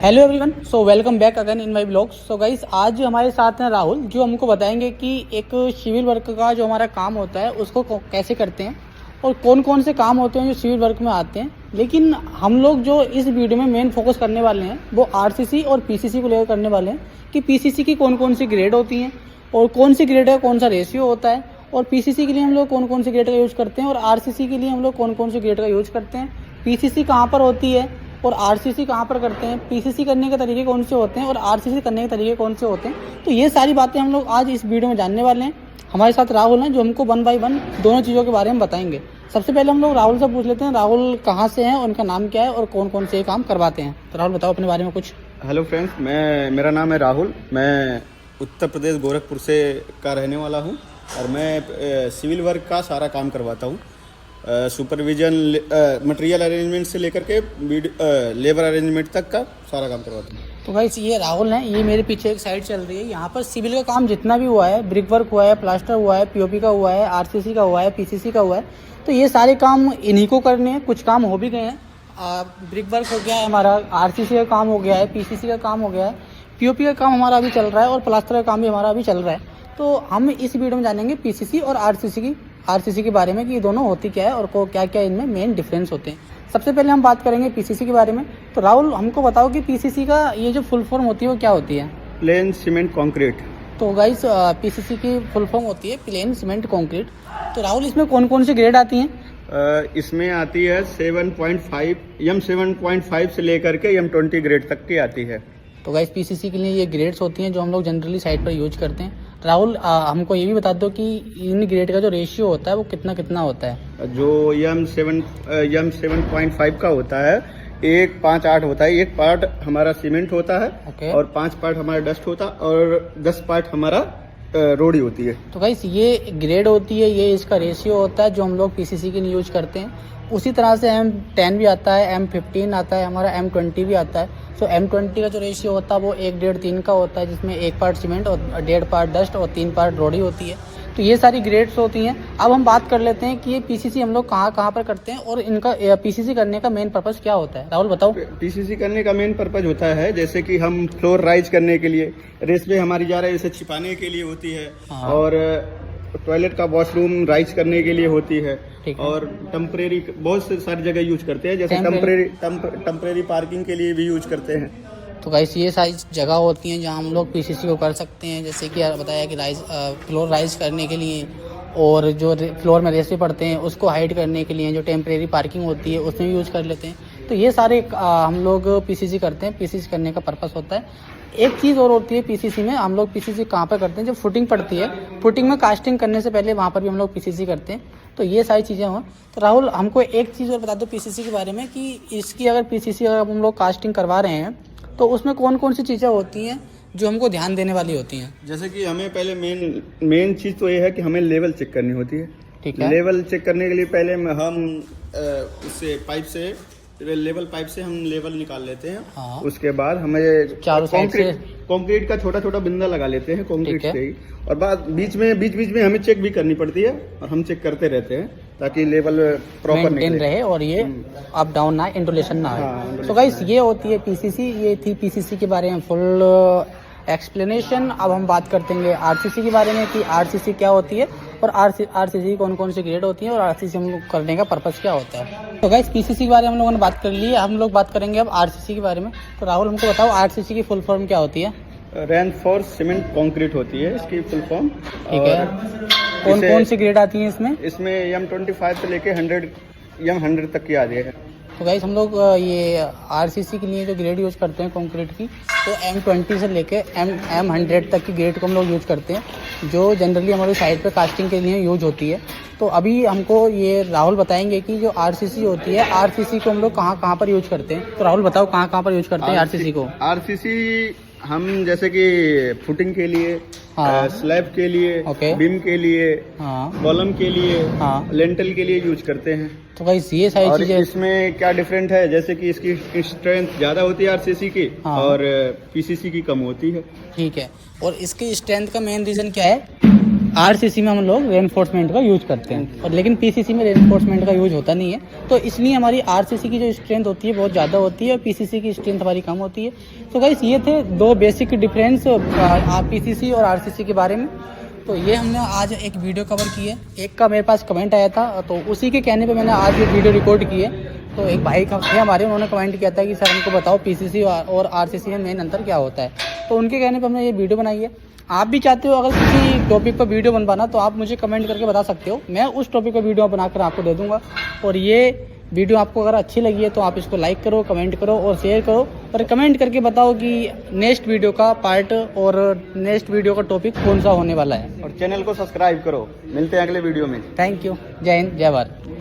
Hello everyone, so welcome back again in my blog. So guys, आज हमारे साथ हैं राहुल, जो हमको बताएंगे कि एक सिविल वर्क का जो हमारा काम होता है उसको कैसे करते हैं और कौन कौन से काम होते हैं जो सिविल वर्क में आते हैं। लेकिन हम लोग जो इस वीडियो में मेन फोकस करने वाले हैं वो आरसीसी और पीसीसी को लेकर करने वाले हैं कि पीसीसी की कौन कौन सी ग्रेड होती हैं और कौन सी ग्रेड का कौन सा रेशियो होता है, और पीसीसी के लिए हम लोग कौन कौन सी ग्रेड का यूज़ करते हैं और आरसीसी के लिए हम लोग कौन कौन सी ग्रेड का यूज़ करते हैं, पीसीसी कहाँ पर होती है और आरसीसी कहाँ पर करते हैं, पीसीसी करने के तरीके कौन से होते हैं और आरसीसी करने के तरीके कौन से होते हैं। तो ये सारी बातें हम लोग आज इस वीडियो में जानने वाले हैं। हमारे साथ राहुल हैं जो हमको 1 बाय 1 दोनों चीज़ों के बारे में बताएंगे। सबसे पहले हम लोग राहुल से पूछ लेते हैं, राहुल कहाँ से हैं, उनका नाम क्या है और कौन कौन से काम करवाते हैं। तो राहुल बताओ अपने बारे में कुछ। हेलो फ्रेंड्स, मेरा नाम है राहुल। मैं उत्तर प्रदेश गोरखपुर से का रहने वाला हूँ और मैं सिविल वर्क का सारा काम करवाता हूँ। सुपरविजन, मटेरियल अरेंजमेंट से लेकर के लेबर अरेंजमेंट तक का सारा काम करवाता हूँ। तो गाइस, ये राहुल हैं, ये मेरे पीछे एक साइड चल रही है। यहाँ पर सिविल का काम जितना भी हुआ है, ब्रिक वर्क हुआ है, प्लास्टर हुआ है, पीओपी का हुआ है, आरसीसी का हुआ है, पीसीसी का हुआ है, तो ये सारे काम इन्हीं को करने हैं। कुछ काम हो भी गए हैं। ब्रिक वर्क हो गया है हमारा, आरसीसी का काम हो गया है, पीसीसी का काम हो गया है, पीओपी का काम हमारा अभी चल रहा है और प्लास्टर का काम भी हमारा अभी चल रहा है। तो हम इस वीडियो में जानेंगे पीसीसी और आरसीसी के बारे में कि ये दोनों होती क्या है और क्या क्या इनमें मेन डिफरेंस होते हैं। सबसे पहले हम बात करेंगे पीसीसी के बारे में। तो राहुल, हमको बताओ कि पीसीसी का ये जो फुल फॉर्म होती है वो क्या होती है। Plane cement concrete. तो गाइस, पीसीसी की फुल फॉर्म होती है प्लेन सीमेंट कंक्रीट। तो राहुल, इसमें कौन कौन सी ग्रेड आती हैं? इसमें आती है 7.5 M7.5 से लेकर के M20 ग्रेड तक की आती है। तो गाइस, पीसीसी के लिए ये ग्रेड्स होती हैं जो हम लोग जनरली साइट पर यूज करते हैं। राहुल, हमको ये भी बता दो कि इन ग्रेड का जो रेशियो होता है वो कितना कितना होता है। जो M7.5 का होता है, 1-5-8 होता है। 1 पार्ट हमारा सीमेंट होता है। ओके। और 5 पार्ट हमारा डस्ट होता है और 10 पार्ट हमारा रोडी होती है। तो गाइस, ये ग्रेड होती है, ये इसका रेशियो होता है जो हम लोग पीसीसी के लिए यूज करते हैं। उसी तरह से M10 भी आता है, M15 आता है, हमारा M20 भी आता है। सो M20 का जो रेशियो होता है वो 1-1.5-3 का होता है, जिसमें 1 पार्ट सीमेंट और 1.5 पार्ट डस्ट और 3 पार्ट रोडी होती है। तो ये सारी ग्रेड्स होती हैं। अब हम बात कर लेते हैं कि ये पीसीसी हम लोग कहाँ कहाँ पर करते हैं और इनका पीसीसी करने का मेन पर्पस क्या होता है। राहुल बताओ। पीसीसी करने का मेन पर्पज होता है, जैसे कि हम फ्लोर राइज करने के लिए, रेसवे हमारी जा रही है इसे छिपाने के लिए होती है। हाँ। और टॉयलेट का वॉशरूम राइज करने के लिए होती है। ठीक है। और टेम्परेरी बहुत से सारी जगह यूज करते हैं, जैसे टेम्परेरी पार्किंग के लिए भी यूज करते हैं। तो गाइस, ये सारी जगह होती हैं जहाँ हम लोग पीसीसी को कर सकते हैं, जैसे कि बताया कि फ्लोर राइज करने के लिए, और जो फ्लोर में रेसे पड़ते हैं उसको हाइड करने के लिए, जो टेम्परेरी पार्किंग होती है उसमें भी यूज़ कर लेते हैं। तो ये सारे हम लोग पीसीसी करते हैं। पीसीसी करने का पर्पस होता है। एक चीज़ और होती है पीसीसी में, हम लोग पीसीसी कहाँ पर करते हैं, जब फुटिंग पड़ती है, फुटिंग में कास्टिंग करने से पहले वहाँ पर भी हम लोग पीसीसी करते हैं। तो ये सारी चीज़ें हों। तो राहुल, हमको एक चीज़ और बता दो पीसीसी के बारे में कि इसकी अगर पीसीसी अगर हम लोग कास्टिंग करवा रहे हैं तो उसमें कौन कौन सी चीज़ें होती हैं जो हमको ध्यान देने वाली होती हैं। जैसे कि हमें पहले मेन चीज़ तो ये है कि हमें लेवल चेक करनी होती है। ठीक है। लेवल चेक करने के लिए पहले हम उससे पाइप से लेवल पाइप से हम लेवल निकाल लेते हैं। हाँ। उसके बाद हमें चारों साइड से कंक्रीट का छोटा छोटा बिंदा लगा लेते हैं कंक्रीट ठीक है। से ही। और बाद बीच में हमें चेक भी करनी पड़ती है और हम चेक करते रहते हैं ताकि लेवल प्रॉपर मेंटेन रहे और ये अप डाउन ना, इंडुलेशन ना हो। तो गाइस, ये होती है पीसीसी। ये थी पीसीसी के बारे में फुल एक्सप्लेनेशन। अब हम बात करते हैं आरसीसी के बारे में कि आरसीसी क्या होती है और आरसीसी कौन कौन सी ग्रेड होती है और आरसीसी हम लोग करने का पर्पस क्या होता है। तो गाइस, पीसीसी के बारे में हम लोगों ने बात कर ली है। हम लोग बात करेंगे अब आरसीसी के बारे में। तो राहुल, हमको बताओ आरसीसी की फुल फॉर्म क्या होती है। रेनफोर्स सीमेंट कंक्रीट होती है इसकी फुल फॉर्म। ठीक है। कौन कौन सी ग्रेड आती है इसमें? इसमें M25 से लेके 100 तक की आती है। तो गाइस, हम लोग ये आरसीसी के लिए जो ग्रेड यूज़ करते हैं कंक्रीट की, तो M20 से लेके M100 तक की ग्रेड को हम लोग यूज़ करते हैं, जो जनरली हमारी साइड पे कास्टिंग के लिए यूज होती है। तो अभी हमको ये राहुल बताएंगे कि जो आरसीसी होती है, आरसीसी को हम लोग कहाँ कहाँ पर यूज करते हैं। तो राहुल बताओ, कहाँ कहाँ पर यूज करते हैं आरसीसी को। आरसीसी हम जैसे कि फुटिंग के लिए, हाँ। स्लैब के लिए, ओके। बीम के लिए, हाँ। कॉलम के लिए, हाँ। लेंटल के लिए यूज करते हैं। तो गाइस, ये सारी और चीजें इसमें क्या डिफरेंट है, जैसे कि इसकी स्ट्रेंथ ज्यादा होती है आरसीसी की। हाँ। और पीसीसी की कम होती है। ठीक है। और इसकी स्ट्रेंथ का मेन रीजन क्या है? आरसीसी में हम लोग रेनफोर्समेंट का यूज करते हैं, और लेकिन पीसीसी में रेनफोर्समेंट का यूज होता नहीं है। तो इसलिए हमारी आरसीसी की जो स्ट्रेंथ होती है बहुत ज़्यादा होती है और पीसीसी की स्ट्रेंथ हमारी कम होती है। तो गाइस ये थे दो बेसिक डिफरेंस पीसीसी और आरसीसी के बारे में। तो ये हमने आज एक वीडियो कवर की है। एक का मेरे पास कमेंट आया था, तो उसी के कहने पे मैंने आज ये वीडियो रिकॉर्ड की है। तो एक भाई थे हमारे, उन्होंने कमेंट किया था कि सर हमको बताओ पीसीसी और आरसीसी में मेन अंतर क्या होता है। तो उनके कहने पे हमने ये वीडियो बनाई है। आप भी चाहते हो अगर किसी टॉपिक पर वीडियो बनवाना तो आप मुझे कमेंट करके बता सकते हो, मैं उस टॉपिक पर वीडियो बनाकर आपको दे दूँगा। और ये वीडियो आपको अगर अच्छी लगी है तो आप इसको लाइक करो, कमेंट करो और शेयर करो, और कमेंट करके बताओ कि नेक्स्ट वीडियो का पार्ट और नेक्स्ट वीडियो का टॉपिक कौन सा होने वाला है। और चैनल को सब्सक्राइब करो। मिलते हैं अगले वीडियो में। Thank you. जय हिंद, जय भारत।